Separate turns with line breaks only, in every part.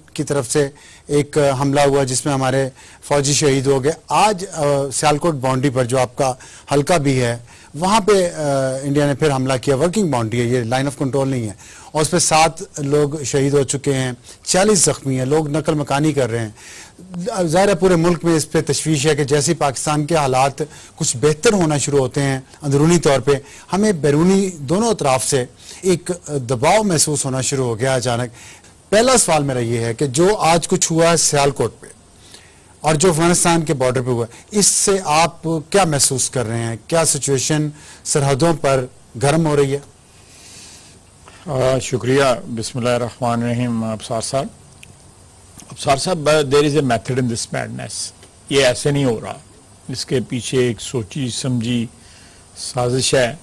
کی طرف سے ایک حملہ ہوا جس میں ہمارے فوجی شہید ہو گئے. آج سیالکوٹ باؤنڈری پر جو آپ کا حلقہ بھی ہے وہاں پہ انڈیا نے پھر حملہ کیا. ورکنگ باؤنڈری ہے, یہ لائن آف کنٹرول نہیں ہے, اور اس پہ 7 لوگ شہید ہو چکے ہیں, 40 زخمی ہیں, لوگ نقل مکانی کر رہے ہیں. ظاہر ہے پورے ملک میں اس پہ تشویش ہے کہ جیسے پاکستان کے حالات کچھ بہتر ہونا شروع ہوتے ہیں اندرونی طور پہ, ہمیں بیرونی دونوں اطراف سے ایک دباؤ محسوس ہونا شروع ہو گیا اچانک. پہلا سوال میرا یہ ہے کہ جو آج کچھ ہوا ہے سیالکوٹ پہ اور جو افغانستان کے بارڈر پہ ہوا ہے, اس سے آپ کیا محسوس کر رہے ہیں؟ کیا سچویشن سرحدوں پر گرم ہو رہی ہے؟
شکریہ. بسم اللہ الرحمن الرحیم. ابصار صاحب, دیر از a method in this madness. یہ ایسے نہیں ہو رہا, اس کے پیچھے ایک سوچی سمجھی سازش ہے,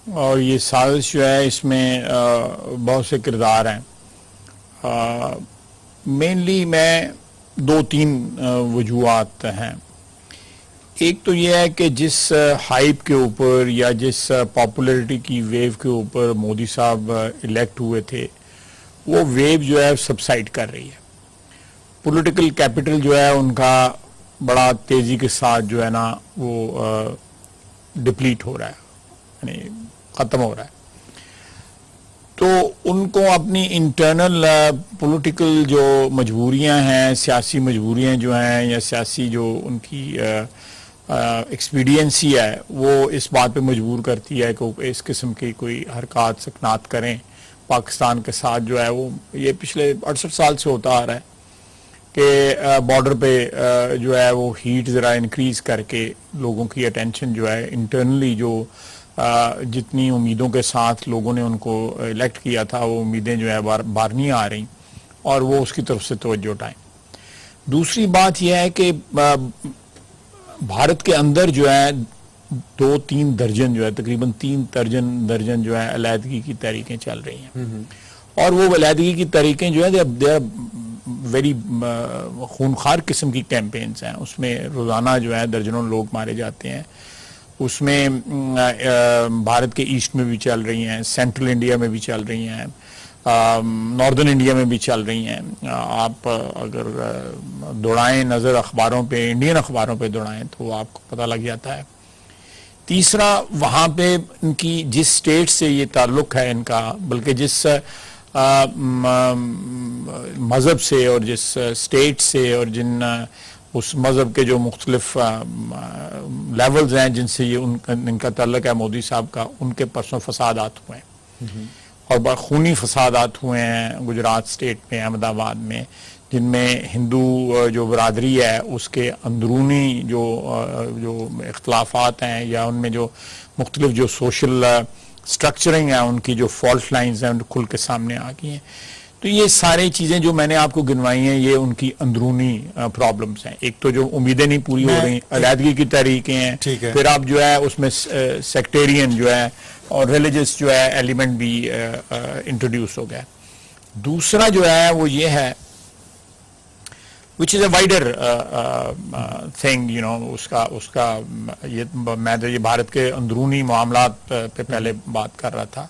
اور یہ سازش جو ہے اس میں بہت سے کردار ہیں. مینلی میں 2-3 وجوہات ہیں. ایک تو یہ ہے کہ جس ہائپ کے اوپر یا جس پاپولیرٹی کی ویو کے اوپر مودی صاحب الیکٹ ہوئے تھے, وہ ویو جو ہے سبسائڈ کر رہی ہے. پولیٹیکل کیپٹل جو ہے ان کا بڑا تیزی کے ساتھ جو ہے نا وہ ڈپلیٹ ہو رہا ہے, یعنی ختم ہو رہا ہے. تو ان کو اپنی انٹرنل پولیٹیکل جو مجبوریاں ہیں, سیاسی مجبوریاں جو ہیں, یا سیاسی جو ان کی ایکسپیڈینسی ہے, وہ اس بات پہ مجبور کرتی ہے کہ وہ اس قسم کی کوئی حرکات سکنات کریں پاکستان کے ساتھ. جو ہے وہ یہ پچھلے 68 سال سے ہوتا آ رہا ہے کہ بارڈر پہ جو ہے وہ ہیٹ ذرا انکریز کر کے لوگوں کی اٹینشن جو ہے انٹرنلی جو جتنی امیدوں کے ساتھ لوگوں نے ان کو الیکٹ کیا تھا, وہ امیدیں جو ہے بار نہیں آ رہی, اور وہ اس کی طرف سے توجہ اٹھائیں. دوسری بات یہ ہے کہ بھارت کے اندر جو ہے 2-3 درجن جو ہے تقریباً 3 درجن جو ہے علیحدگی کی تحریکیں چل رہی ہیں, اور وہ علیحدگی کی تحریکیں جو ہے ویری خونخوار قسم کی کیمپینز ہیں. اس میں روزانہ جو ہے درجنوں لوگ مارے جاتے ہیں. اس میں بھارت کے ایسٹ میں بھی چل رہی ہیں, سینٹرل انڈیا میں بھی چل رہی ہیں, ناردرن انڈیا میں بھی چل رہی ہیں. آپ اگر دوڑائیں نظر اخباروں پہ, انڈین اخباروں پہ دوڑائیں, تو آپ کو پتہ لگ جاتا ہے. تیسرا, وہاں پہ ان کی جس سٹیٹ سے یہ تعلق ہے ان کا, بلکہ جس مذہب سے اور جس سٹیٹ سے اور جن اس مذہب کے جو مختلف لیولز ہیں جن سے یہ ان کا تعلق ہے مودی صاحب کا, ان کے پرسوں فسادات ہوئے ہیں, اور خونی فسادات ہوئے ہیں گجرات سٹیٹ میں, احمد آباد میں, جن میں ہندو جو برادری ہے اس کے اندرونی جو اختلافات ہیں, یا ان میں جو مختلف جو سوشل سٹرکچرنگ ہے ان کی جو فالٹ لائنز ہیں کھل کے سامنے آ گئی ہیں. تو یہ ساری چیزیں جو میں نے آپ کو گنوائی ہیں, یہ ان کی اندرونی پرابلمز ہیں. ایک تو جو امیدیں نہیں پوری ہو رہی, علیحدگی کی تحریکیں ہیں, پھر آپ جو ہے اس میں سیکٹیرین جو ہے اور ریلیجس جو ہے ایلیمنٹ بھی انٹروڈیوس ہو گیا. دوسرا جو ہے وہ یہ ہے which is a wider thing, you know, اس کا میں تو یہ بھارت کے اندرونی معاملات پہ پہلے بات کر رہا تھا.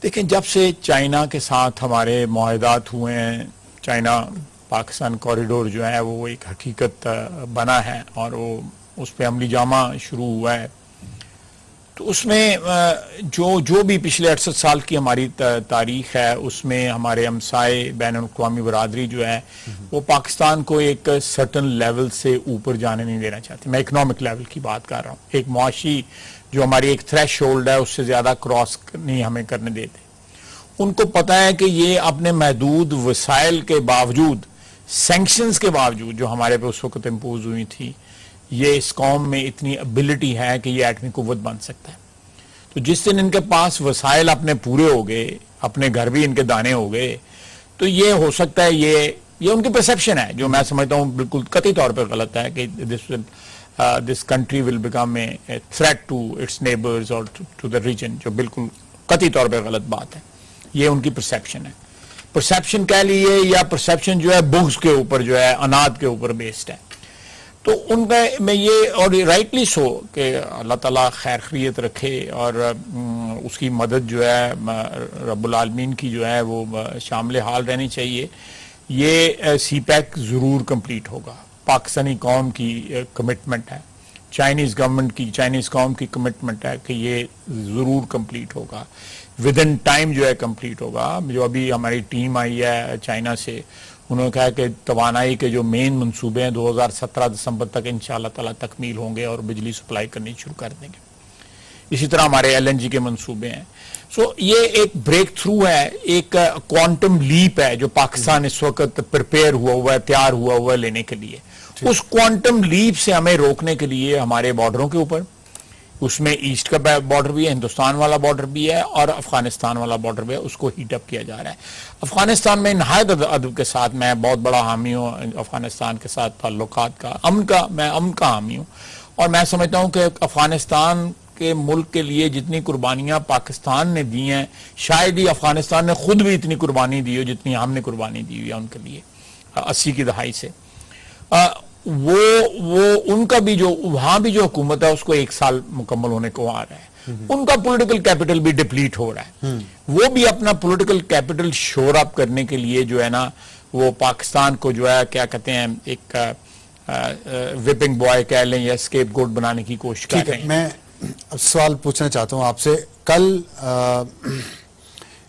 دیکھیں, جب سے چائنا کے ساتھ ہمارے معاہدات ہوئے ہیں, چائنا پاکستان کوریڈور جو ہے وہ ایک حقیقت بنا ہے, اور وہ اس پہ عملی جامہ شروع ہوا ہے, تو اس میں جو بھی پچھلے 68 سال کی ہماری تاریخ ہے, اس میں ہمارے ہمسائے بین الاقوامی برادری جو ہے وہ پاکستان کو ایک سرٹن لیول سے اوپر جانے نہیں دینا چاہتی. میں اکنامک لیول کی بات کر رہا ہوں. ایک معاشی جو ہماری ایک تھریش ہولڈ ہے اس سے زیادہ کراس نہیں ہمیں کرنے دیتے. ان کو پتہ ہے کہ یہ اپنے محدود وسائل کے باوجود, سینکشنز کے باوجود جو ہمارے پہ اس وقت امپوز ہوئی تھی, یہ اس قوم میں اتنی ابیلٹی ہے کہ یہ ایٹمی قوت بن سکتا ہے. تو جس دن ان کے پاس وسائل اپنے پورے ہو گئے, اپنے گھر بھی ان کے دانے ہو گئے, تو یہ ہو سکتا ہے یہ ان کی پرسیپشن ہے, جو میں سمجھتا ہوں بالکل قطعی طور پہ غلط ہے, کہ this country will become a threat to its neighbors or to the region, جو بالکل قطعی طور پہ غلط بات ہے. یہ ان کی پرسیپشن ہے. پرسیپشن کہہ لیے, یا پرسیپشن جو ہے بغض کے اوپر جو ہے, اناد کے اوپر بیسڈ ہے. تو ان کا میں یہ اور رائٹلی سو کہ اللہ تعالیٰ خیر خیریت رکھے اور اس کی مدد جو ہے رب العالمین کی جو ہے وہ شامل حال رہنی چاہیے. یہ سی پیک ضرور کمپلیٹ ہوگا. پاکستانی قوم کی کمٹمنٹ ہے, چائنیز گورنمنٹ کی, چائنیز قوم کی کمٹمنٹ ہے کہ یہ ضرور کمپلیٹ ہوگا, ود ان ٹائم جو ہے کمپلیٹ ہوگا. جو ابھی ہماری ٹیم آئی ہے چائنا سے, انہوں نے کہا کہ توانائی کے جو مین منصوبے ہیں 2017 دسمبر تک انشاءاللہ تعالیٰ تکمیل ہوں گے اور بجلی سپلائی کرنی شروع کر دیں گے. اسی طرح ہمارے LNG کے منصوبے ہیں. سو یہ ایک بریک تھرو ہے, ایک کوانٹم لیپ ہے جو پاکستان اس وقت پریپیئر ہوا ہے, تیار ہوا ہے لینے کے لیے. اس کوانٹم لیپ سے ہمیں روکنے کے لیے ہمارے بارڈروں کے اوپر, اس میں ایسٹ کا بارڈر بھی ہے, ہندوستان والا بارڈر بھی ہے اور افغانستان والا بارڈر بھی ہے, اس کو ہیٹ اپ کیا جا رہا ہے. افغانستان میں نہایت ادب کے ساتھ, میں بہت بڑا حامی ہوں افغانستان کے ساتھ تعلقات کا, میں امن کا حامی ہوں, اور میں سمجھتا ہوں کہ افغانستان کے ملک کے لیے جتنی قربانیاں پاکستان نے دی ہیں, شاید ہی افغانستان نے خود بھی اتنی قربانی دی ہو جتنی ہم نے قربانی دی ہوئی ہے ان کے لیے 80 کی دہائی سے. وہ ان کا بھی جو وہاں بھی جو حکومت ہے اس کو 1 سال مکمل ہونے کو آ رہا ہے, ان کا پولیٹیکل کیپٹل بھی ڈپلیٹ ہو رہا ہے. وہ بھی اپنا پولیٹیکل کیپٹل شور اپ کرنے کے لیے جو ہے نا وہ پاکستان کو جو ہے کیا کہتے ہیں ایک وپنگ بوائے کہہ لیں یا اسکیپ گوٹ بنانے کی کوشش کر رہے ہیں.
میں اب سوال پوچھنا چاہتا ہوں آپ سے.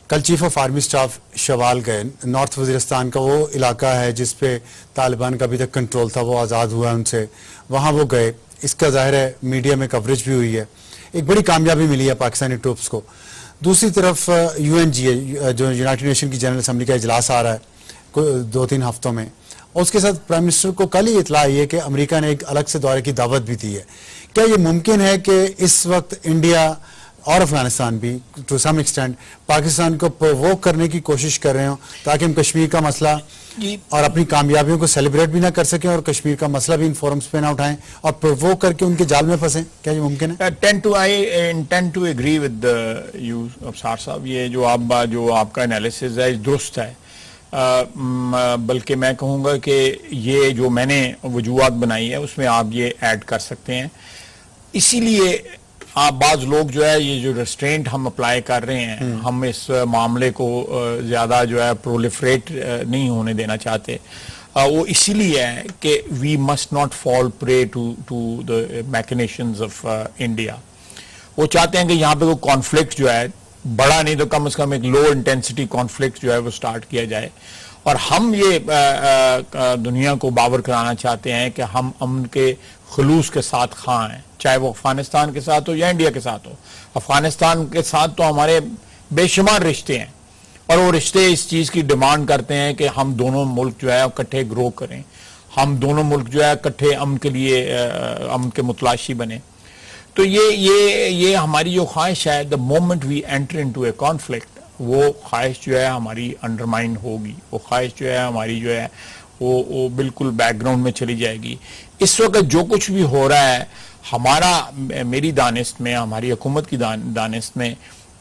کل چیف آف آرمی سٹاف شوال گئے, نارتھ وزیرستان کا وہ علاقہ ہے جس پہ طالبان کا ابھی تک کنٹرول تھا, وہ آزاد ہوا ان سے, وہاں وہ گئے. اس کا ظاہر ہے میڈیا میں کوریج بھی ہوئی ہے, ایک بڑی کامیابی ملی ہے پاکستانی ٹروپس کو. دوسری طرف UNGA جو یونائٹڈ نیشن کی جنرل اسمبلی کا اجلاس آ رہا ہے 2-3 ہفتوں میں, اور اس کے ساتھ پرائم منسٹر کو کل ہی اطلاع آئی ہے کہ امریکہ نے ایک الگ سے دورے کی دعوت بھی دی ہے. کیا یہ ممکن ہے کہ اس وقت انڈیا اور افغانستان بھی ٹو سم ایکسٹینٹ پاکستان کو پرووک کرنے کی کوشش کر رہے ہوں تاکہ ہم کشمیر کا مسئلہ اور اپنی کامیابیوں کو سیلیبریٹ بھی نہ کر سکیں اور کشمیر کا مسئلہ بھی ان فورمز پہ نہ اٹھائیں اور پرووک کر کے ان کے جال میں پھنسیں؟ کیا یہ ممکن ہے؟
I intend to agree with you Absar صاحب. یہ جو آپ کا انالیسز ہے درست ہے, بلکہ میں کہوں گا کہ یہ جو میں نے وجوہات بنائی ہے اس میں آپ یہ ایڈ کر سکتے ہیں. اسی لیے آپ بعض لوگ جو ہے یہ جو ریسٹرینٹ ہم اپلائی کر رہے ہیں, ہم اس معاملے کو زیادہ جو ہے پرولیفریٹ نہیں ہونے دینا چاہتے, وہ اسی لیے ہے کہ we must not fall prey to the machinations of India. وہ چاہتے ہیں کہ یہاں پہ کوئی کانفلکٹ جو ہے بڑا نہیں تو کم از کم ایک لو انٹینسٹی کانفلکٹ جو ہے وہ سٹارٹ کیا جائے, اور ہم یہ دنیا کو باور کرانا چاہتے ہیں کہ ہم امن کے خلوص کے ساتھ خواہ ہیں, چاہے وہ افغانستان کے ساتھ ہو یا انڈیا کے ساتھ ہو. افغانستان کے ساتھ تو ہمارے بے شمار رشتے ہیں, اور وہ رشتے اس چیز کی ڈیمانڈ کرتے ہیں کہ ہم دونوں ملک جو ہے اکٹھے گرو کریں, ہم دونوں ملک جو ہے اکٹھے امن کے لیے امن کے متلاشی بنیں. تو یہ ہماری جو خواہش ہے, the moment we enter into a conflict, وہ خواہش جو ہے ہماری انڈرمائن ہوگی, وہ خواہش جو ہے ہماری جو ہے وہ بالکل بیک گراؤنڈ میں چلی جائے گی. اس وقت جو کچھ بھی ہو رہا ہے میری دانست میں, ہماری حکومت کی دانست میں,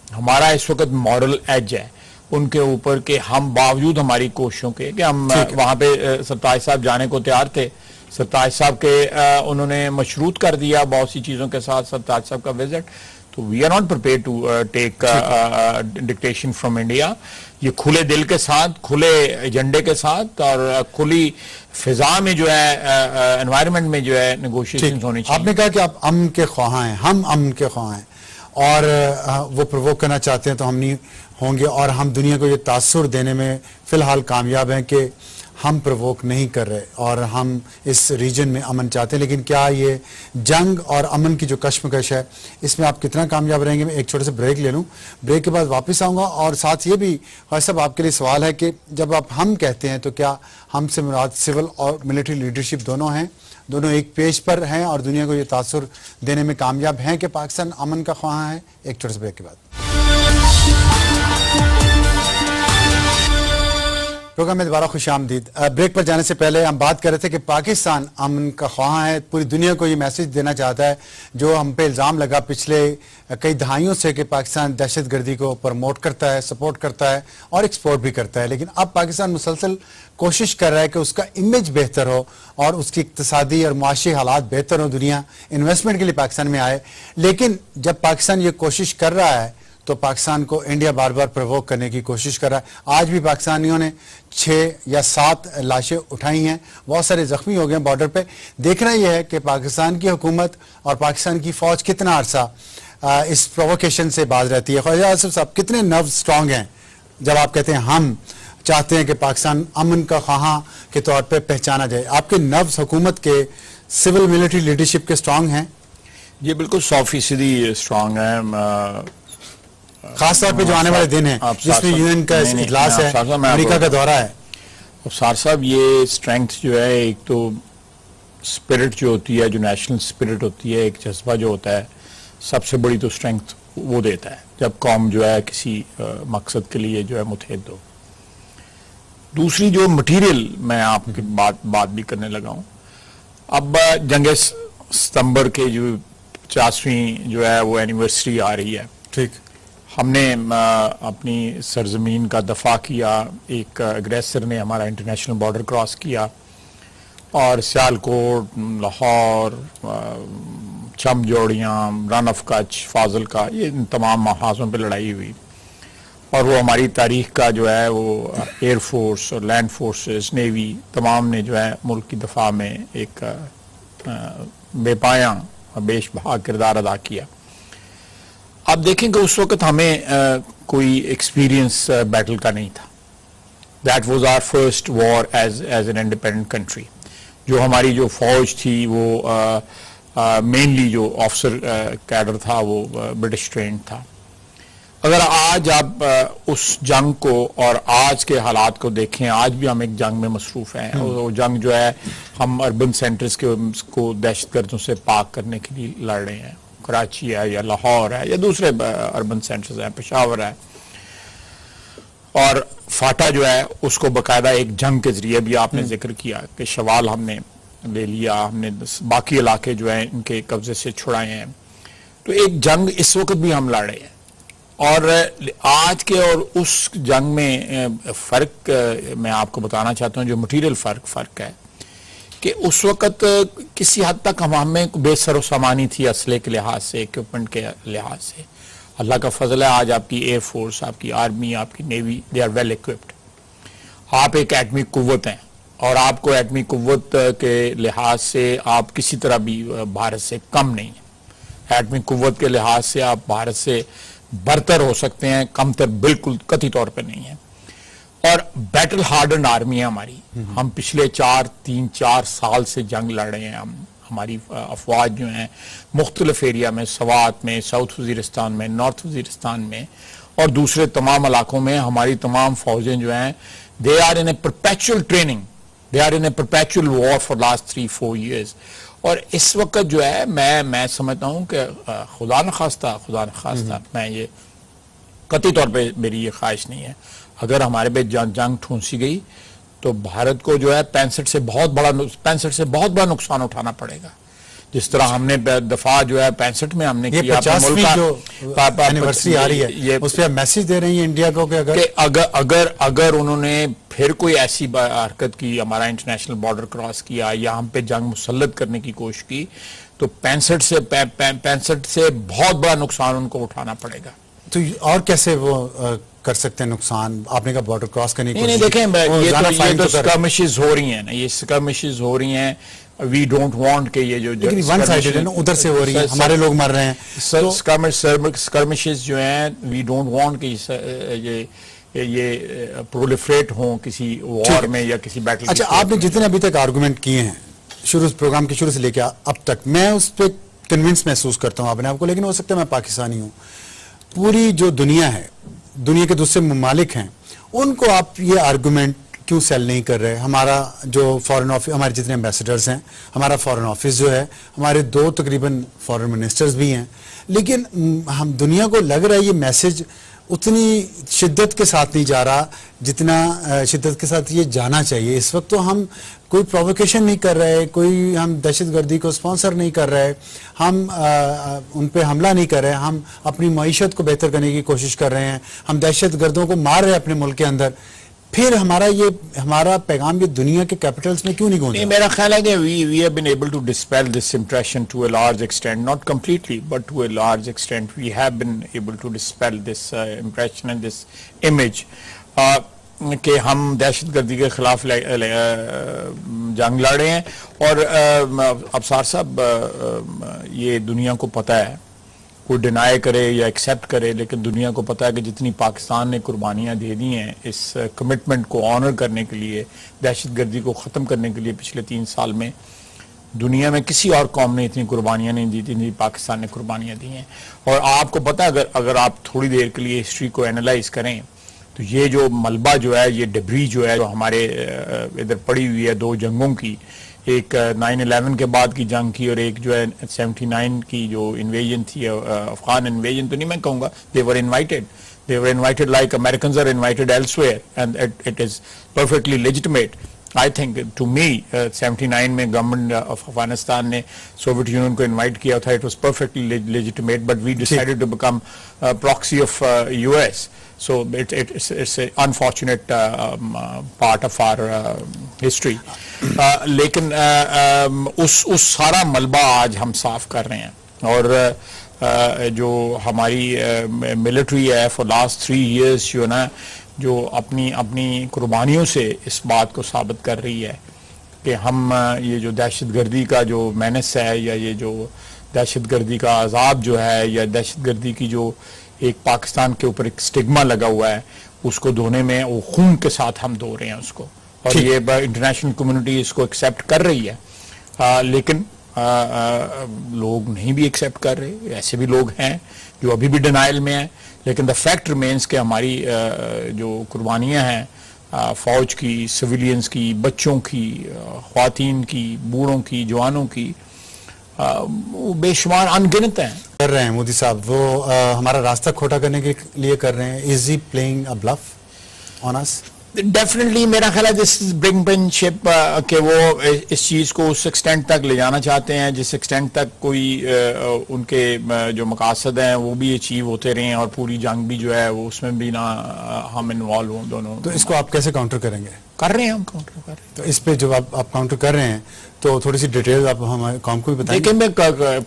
ہمارا اس وقت مورل ایج ہے ان کے اوپر کہ ہم باوجود ہماری کوششوں کے کہ ہم وہاں پہ سرتاج صاحب جانے کو تیار تھے, سرتاج صاحب کے انہوں نے مشروط کر دیا بہت سی چیزوں کے ساتھ سرتاج صاحب کا وزٹ, تو we are not prepared to take dictation from India. یہ کھلے دل کے ساتھ, کھلے ایجنڈے کے ساتھ اور کھلی فضا میں جو ہے انوائرمنٹ میں جو ہے نیگوشیشنز ہونی چاہیے.
آپ نے کہا کہ آپ امن کے خواہاں ہیں, ہم امن کے خواہاں ہیں, اور وہ پرووک کرنا چاہتے ہیں تو ہم نہیں ہوں گے, اور ہم دنیا کو یہ تاثر دینے میں فی الحال کامیاب ہیں کہ ہم پرووک نہیں کر رہے اور ہم اس ریجن میں امن چاہتے ہیں. لیکن کیا یہ جنگ اور امن کی جو کشمکش ہے اس میں آپ کتنا کامیاب رہیں گے؟ میں ایک چھوٹے سے بریک لے لوں, بریک کے بعد واپس آؤں گا. اور ساتھ یہ بھی خواجہ صاحب آپ کے لیے سوال ہے کہ جب آپ ہم کہتے ہیں تو کیا ہم سے مراد سول اور ملٹری لیڈرشپ دونوں ہیں, دونوں ایک پیج پر ہیں اور دنیا کو یہ تاثر دینے میں کامیاب ہیں کہ پاکستان امن کا خواہاں ہے؟ ایک چھوٹے سے بریک کے بعد. پروگرام میں دوبارہ خوش آمدید. بریک پر جانے سے پہلے ہم بات کر رہے تھے کہ پاکستان امن کا خواہاں ہے, پوری دنیا کو یہ میسج دینا چاہتا ہے جو ہم پہ الزام لگا پچھلے کئی دہائیوں سے کہ پاکستان دہشت گردی کو پروموٹ کرتا ہے, سپورٹ کرتا ہے اور ایکسپورٹ بھی کرتا ہے. لیکن اب پاکستان مسلسل کوشش کر رہا ہے کہ اس کا امیج بہتر ہو اور اس کی اقتصادی اور معاشی حالات بہتر ہوں, دنیا انویسٹمنٹ کے لیے پاکستان میں آئے. لیکن جب پاکستان یہ کوشش کر رہا ہے تو پاکستان کو انڈیا بار بار پرووک کرنے کی کوشش کر رہا ہے. آج بھی پاکستانیوں نے 6 یا 7 لاشیں اٹھائی ہیں, بہت سارے زخمی ہو گئے ہیں بارڈر پہ. دیکھنا یہ ہے کہ پاکستان کی حکومت اور پاکستان کی فوج کتنا عرصہ اس پرووکیشن سے باز رہتی ہے. خواجہ آصف صاحب, کتنے نرو سٹرونگ ہیں جب آپ کہتے ہیں ہم چاہتے ہیں کہ پاکستان امن کا خواہاں کے طور پہ پہچانا جائے؟ آپ کے نروز حکومت کے سول ملٹری لیڈرشپ کے سٹرونگ ہیں؟
یہ بالکل 100% سٹرونگ ہے,
خاص طور پہ جو آنے والے دن ہیں جس میں یو این کا اجلاس ہے, امریکہ کا دورہ ہے.
افسار صاحب, یہ اسٹرینگتھ جو ہے, ایک تو اسپرٹ جو ہوتی ہے, جو نیشنل اسپرٹ ہوتی ہے, ایک جذبہ جو ہوتا ہے, سب سے بڑی تو اسٹرینگتھ وہ دیتا ہے جب قوم جو ہے کسی مقصد کے لیے جو ہے متحد ہو. دوسری جو مٹیریل میں آپ کی بات بھی کرنے لگا ہوں, اب جنگ ستمبر کے جو 50ویں جو ہے وہ اینیورسری آ رہی ہے.
ٹھیک,
ہم نے اپنی سرزمین کا دفاع کیا, ایک اگریسر نے ہمارا انٹرنیشنل بارڈر کراس کیا اور سیالکوٹ, لاہور, چم جوڑیاں, رن آف کچھ, فاضل کا, یہ ان تمام محاذوں پہ لڑائی ہوئی. اور وہ ہماری تاریخ کا جو ہے وہ ایئر فورس اور لینڈ فورسز, نیوی, تمام نے جو ہے ملک کی دفاع میں ایک بے پایاں بیش بہا کردار ادا کیا. آپ دیکھیں کہ اس وقت ہمیں کوئی ایکسپیرینس بیٹل کا نہیں تھا. That was our first war as an independent country. جو ہماری جو فوج تھی وہ مینلی جو آفسر کیڈر تھا وہ برٹش ٹرینڈ تھا. اگر آج آپ اس جنگ کو اور آج کے حالات کو دیکھیں, آج بھی ہم ایک جنگ میں مصروف ہیں. وہ جنگ جو ہے ہم اربن سینٹرز کو دہشت گردوں سے پاک کرنے کے لیے لڑ رہے ہیں. کراچی ہے یا لاہور ہے یا دوسرے اربن سینٹرز ہیں, پشاور ہے. اور فاٹا جو ہے اس کو باقاعدہ ایک جنگ کے ذریعے بھی آپ نے ذکر کیا کہ شوال ہم نے لے لیا, ہم نے باقی علاقے جو ہیں ان کے قبضے سے چھڑائے ہیں. تو ایک جنگ اس وقت بھی ہم لڑ رہے ہیں. اور آج کے اور اس جنگ میں فرق میں آپ کو بتانا چاہتا ہوں, جو مٹیریل فرق ہے کہ اس وقت کسی حد تک ہمیں بے سر و سامانی تھی اسلحے کے لحاظ سے, ایکوپمنٹ کے لحاظ سے. اللہ کا فضل ہے, آج آپ کی ایئر فورس, آپ کی آرمی, آپ کی navy, they are well equipped. آپ ایک ایٹمی قوت ہیں اور آپ کو ایٹمی قوت کے لحاظ سے آپ کسی طرح بھی بھارت سے کم نہیں ہیں. ایٹمی قوت کے لحاظ سے آپ بھارت سے برتر ہو سکتے ہیں, کم تر بالکل قطعی طور پہ نہیں ہیں. اور بیٹل ہارڈنڈ آرمی ہے ہماری. ہم پچھلے 3-4 سال سے جنگ لڑ رہے ہیں. ہماری افواج جو ہیں مختلف ایریا میں, سوات میں, ساؤتھ وزیرستان میں, نارتھ وزیرستان میں اور دوسرے تمام علاقوں میں ہماری تمام فوجیں جو ہیں they are in a perpetual training, they are in a perpetual war for last 3-4 years. اور اس وقت جو ہے میں سمجھتا ہوں کہ خدا نخواستہ میں یہ قطعی طور پہ میری یہ خواہش نہیں ہے, اگر ہمارے پہ جنگ ٹھونسی گئی تو بھارت کو جو ہے 65 سے بہت بڑا نقصان اٹھانا پڑے گا. جس طرح ہم نے دفاع جو ہے 65 میں ہم نے کیا,
50ویں جو اینیورسری آ رہی ہے اس پہ میسج دے رہی ہیں انڈیا کو کہ
اگر انہوں نے پھر کوئی ایسی حرکت کی, ہمارا انٹرنیشنل بارڈر کراس کیا یا ہم پہ جنگ مسلط کرنے کی کوشش کی, تو 65 سے بہت بڑا نقصان ان کو اٹھانا پڑے گا.
تو اور کیسے وہ کر سکتے ہیں نقصان؟ آپ نے کہا بارڈر کراس کرنے کی
نہیں, دیکھیں یہ تو سکرمشز ہو رہی ہیں نا, یہ سکرمشز ہو رہی ہیں. وی ڈونٹ وانٹ کہ یہ جو
ون سائیڈڈ ہے نا, ادھر سے ہو رہی ہے, ہمارے لوگ مر رہے ہیں.
سکرمشز جو ہیں وی ڈونٹ وانٹ کہ یہ پرولیفریٹ ہوں کسی وار میں یا کسی بیٹل.
اچھا, آپ نے جتنے ابھی تک آرگومنٹ کیے ہیں پروگرام کے شروع سے لے کے اب تک, میں اس پہ کنونس محسوس کرتا ہوں اپنے آپ کو, لیکن ہو سکتا ہے میں پاکستانی ہوں. پوری جو دنیا ہے, دنیا کے دوسرے ممالک ہیں, ان کو آپ یہ آرگومنٹ کیوں سیل نہیں کر رہے؟ ہمارا جو فورن آفس, ہمارے جتنے ایمبیسڈرز ہیں, ہمارا فورن آفس جو ہے, ہمارے 2 تقریباً فورن منسٹرز بھی ہیں, لیکن ہم دنیا کو لگ رہا ہے یہ میسج اتنی شدت کے ساتھ نہیں جا رہا جتنا شدت کے ساتھ یہ جانا چاہیے. اس وقت تو ہم کوئی پرووکیشن نہیں کر رہے, کوئی ہم دہشت گردی کو سپانسر نہیں کر رہے, ہم ان پہ حملہ نہیں کر رہے, ہم اپنی معیشت کو بہتر کرنے کی کوشش کر رہے ہیں, ہم دہشت گردوں کو مار رہے ہیں اپنے ملک کے اندر. پھر ہمارا پیغام یہ دنیا کے کیپٹلز میں کیوں نہیں گونجا؟
میرا خیال ہے کہ we have been able to dispel this impression to a large extent, not completely but to a large extent we have been able to dispel this impression and this image کہ ہم دہشت گردی کے خلاف جنگ لڑ رہے ہیں. اور ابصار صاحب یہ دنیا کو پتہ ہے, کوئی ڈینائی کرے یا ایکسیپٹ کرے, لیکن دنیا کو پتہ ہے کہ جتنی پاکستان نے قربانیاں دے دی ہیں اس کمٹمنٹ کو آنر کرنے کے لیے, دہشت گردی کو ختم کرنے کے لیے پچھلے 3 سال میں, دنیا میں کسی اور قوم نے اتنی قربانیاں نہیں دی تھیں, پاکستان نے قربانیاں دی ہیں. اور آپ کو پتہ ہے اگر آپ تھوڑی دیر کے لیے ہسٹری کو اینالائز کریں تو یہ جو ملبہ جو ہے, یہ ڈبری جو ہے جو ہمارے ادھر پڑی ہوئی ہے 2 جنگوں کی, ایک 9/11 کے بعد کی جنگ کی اور ایک جو ہے 79 کی جو انویژن تھی, افغان انویژن تو نہیں میں کہوں گا, they were invited like Americans are invited elsewhere and it is perfectly legitimate. I think to me 79 میں گورنمنٹ آف افغانستان نے سوویت یونین کو انوائٹ کیا تھا, it was perfectly legitimate but we decided to become proxy of US. So it's an unfortunate part of our history. لیکن اس سارا ملبہ آج ہم صاف کر رہے ہیں, اور جو ہماری ملٹری ہے for last 3 years جو نا جو اپنی قربانیوں سے اس بات کو ثابت کر رہی ہے کہ ہم یہ جو دہشت گردی کا جو مینس ہے, یا یہ جو دہشت گردی کا عذاب جو ہے, یا دہشت گردی کی جو ایک پاکستان کے اوپر ایک سٹگما لگا ہوا ہے, اس کو دھونے میں وہ خون کے ساتھ ہم دھو رہے ہیں اس کو, اور یہ انٹرنیشنل کمیونٹی اس کو ایکسیپٹ کر رہی ہے. لیکن لوگ نہیں بھی ایکسیپٹ کر رہے, ایسے بھی لوگ ہیں جو ابھی بھی ڈینائل میں ہیں. لیکن دا فیکٹ ریمینز کہ ہماری جو قربانیاں ہیں فوج کی, سویلینز کی, بچوں کی, خواتین کی, بوڑھوں کی, جوانوں کی, وہ بے شمار انگنت ہیں.
کر رہے ہیں مودی صاحب, وہ ہمارا راستہ کھوٹا کرنے کے لیے کر رہے ہیں. Is he playing a bluff on us?
Definitely میرا خیال ہے دس برنگمینشپ کہ وہ اس چیز کو اس ایکسٹینٹ تک لے جانا چاہتے ہیں جس ایکسٹینٹ تک کوئی ان کے جو مقاصد ہیں وہ بھی اچیو ہوتے رہے ہیں, اور پوری جنگ بھی جو ہے وہ اس میں بھی نہ ہم انوالو ہوں دونوں.
تو اس کو آپ کیسے کاؤنٹر کریں گے؟
کر رہے ہیں ہم, کاؤنٹر کر رہے ہیں.
تو اس پہ جو آپ کاؤنٹر کر رہے ہیں تو تھوڑی سی ڈیٹیل آپ ہمارے قوم کو بھی بتائیں.
دیکھیں میں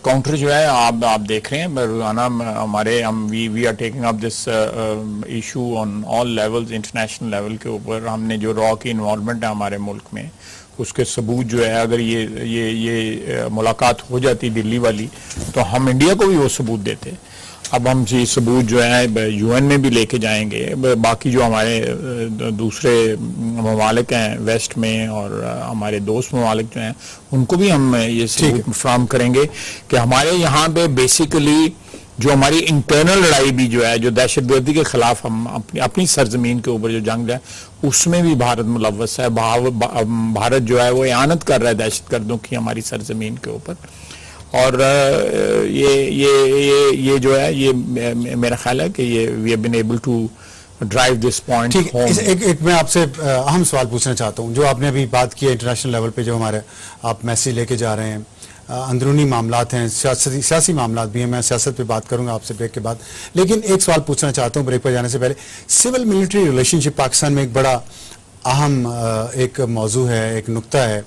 کاؤنٹر جو ہے آپ دیکھ رہے ہیں روزانہ ہمارے we are taking up this issue on all levels, international level کے اوپر. ہم نے جو را کی انوالومنٹ ہے ہمارے ملک میں اس کے ثبوت جو ہے, اگر یہ ملاقات ہو جاتی دلی والی تو ہم انڈیا کو بھی وہ ثبوت دیتے. اب ہم یہ ثبوت جو ہے یو این میں بھی لے کے جائیں گے, باقی جو ہمارے دوسرے ممالک ہیں ویسٹ میں اور ہمارے دوست ممالک جو ہیں ان کو بھی ہم یہ ثبوت فراہم کریں گے کہ ہمارے یہاں پہ بیسیکلی جو ہماری انٹرنل لڑائی بھی جو ہے, جو دہشت گردی کے خلاف ہم اپنی سرزمین کے اوپر جو جنگ ہے اس میں بھی بھارت ملوث ہے. بھارت جو ہے وہ اعانت کر رہا ہے دہشت گردوں کی ہماری سرزمین کے اوپر. اور یہ جو ہے یہ میرا خیال ہے کہ یہ we have been able to drive this point home.
ایک میں آپ سے اہم سوال پوچھنا چاہتا ہوں, جو آپ نے ابھی بات کی ہے انٹرنیشنل لیول پہ جو ہمارے آپ میسیج لے کے جا رہے ہیں, اندرونی معاملات ہیں, سیاسی معاملات بھی ہیں. میں سیاست پہ بات کروں گا آپ سے بریک کے بعد, لیکن ایک سوال پوچھنا چاہتا ہوں بریک پر جانے سے پہلے. سول ملٹری ریلیشن شپ پاکستان میں ایک بڑا اہم ایک موضوع ہے, ایک نقطہ ہے.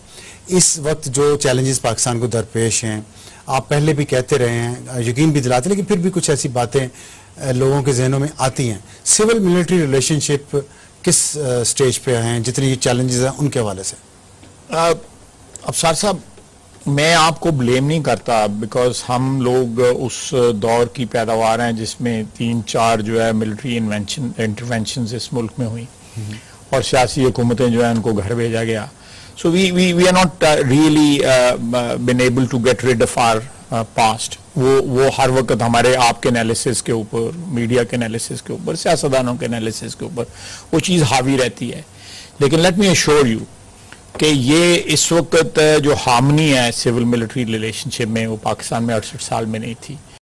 اس وقت جو چیلنجز پاکستان کو درپیش ہیں, آپ پہلے بھی کہتے رہے ہیں, یقین بھی دلاتے, لیکن پھر بھی کچھ ایسی باتیں لوگوں کے ذہنوں میں آتی ہیں. سول ملٹری ریلیشن شپ کس سٹیج پہ ہیں جتنی یہ چیلنجز ہیں ان کے حوالے سے؟
ابصار صاحب میں آپ کو بلیم نہیں کرتا, بیکاز ہم لوگ اس دور کی پیداوار ہیں جس میں 3-4 جو ہے ملٹری انٹرونشنز اس ملک میں ہوئی اور سیاسی حکومتیں جو ہیں ان کو گھر بھیجا گیا. So we are not really been able to get rid of our past. وہ ہر وقت ہمارے آپ کے انالیسس کے اوپر, میڈیا کے انالیسس کے اوپر, سیاستدانوں کے انالیسس کے اوپر وہ چیز حاوی رہتی ہے. لیکن لیٹ می ایشور یو کہ یہ اس وقت جو ہارمنی ہے سول ملٹری ریلیشن شپ میں وہ پاکستان میں 68 سال میں نہیں تھی.